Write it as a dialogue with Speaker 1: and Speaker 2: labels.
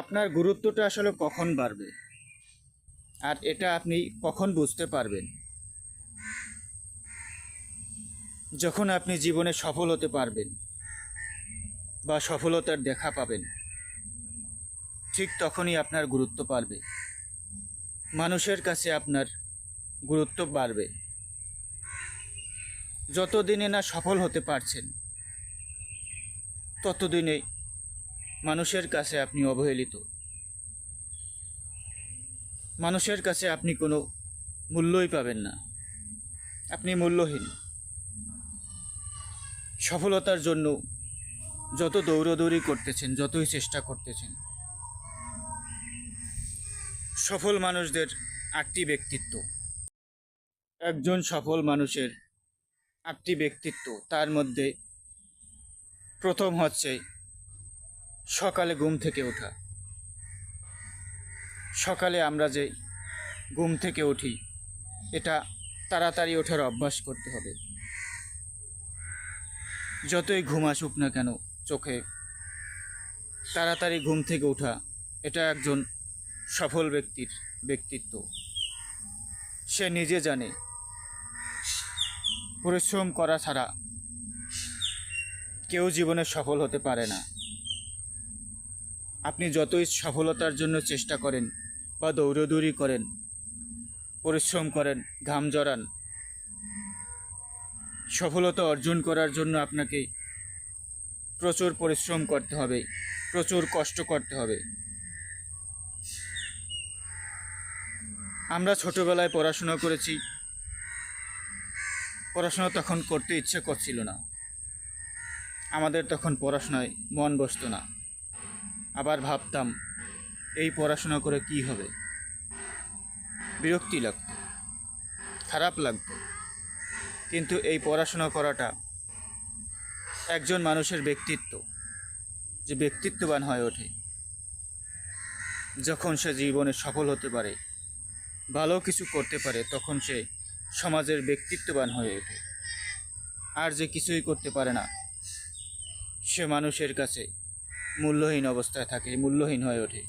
Speaker 1: আপনার গুরুত্বটা আসলে কখন বাড়বে আর এটা আপনি কখন বুঝতে পারবেন? যখন আপনি জীবনে সফল হতে পারবেন বা সফলতার দেখা পাবেন, ঠিক তখনই আপনার গুরুত্ব বাড়বে, মানুষের কাছে আপনার গুরুত্ব বাড়বে। যতদিনে না সফল হতে পারছেন ততদিনে মানুষের কাছে আপনি অবহেলিত, মানুষের কাছে আপনি কোনো মূল্যই পাবেন না, আপনি মূল্যহীন। সফলতার জন্য যত দৌড়দৌড়ি করতেছেন, যতই চেষ্টা করতেছেন, সফল মানুষদের 8টি ব্যক্তিত্ব। একজন সফল মানুষের 8টি ব্যক্তিত্ব, তার মধ্যে প্রথম হচ্ছে সকালে ঘুম থেকে ওঠা। সকালে আমরা যে ঘুম থেকে উঠি, এটা তাড়াতাড়ি ওঠার অভ্যাস করতে হবে। যতই ঘুম আসুক না কেন চোখে, তাড়াতাড়ি ঘুম থেকে ওঠা, এটা একজন সফল ব্যক্তির ব্যক্তিত্ব। সে নিজে জানে পরিশ্রম করা ছাড়া কেউ জীবনে সফল হতে পারে না। আপনি যতই সফলতার জন্য চেষ্টা করেন বা দৌড়দৌড়ি করেন, পরিশ্রম করেন, ঘাম জড়ান, সফলতা অর্জন করার জন্য আপনাকে প্রচুর পরিশ্রম করতে হবে, প্রচুর কষ্ট করতে হবে। আমরা ছোটবেলায় পড়াশোনা করেছি, পড়াশোনা তখন করতে ইচ্ছে করছিল না, আমাদের তখন পড়াশোনায় মন বসতো না। আবার ভাবতাম এই পড়াশোনা করে কি হবে, বিরক্তি লাগতো, খারাপ লাগতো। কিন্তু এই পড়াশোনা করাটা একজন মানুষের ব্যক্তিত্ব, যে ব্যক্তিত্ববান হয়ে ওঠে যখন সে জীবনে সফল হতে পারে, ভালো কিছু করতে পারে, তখন সে সমাজের ব্যক্তিত্ববান হয়ে ওঠে। আর যে কিছুই করতে পারে না, সে মানুষের কাছে মূল্যহীন অবস্থায় থাকে, মূল্যহীন হয়ে ওঠে।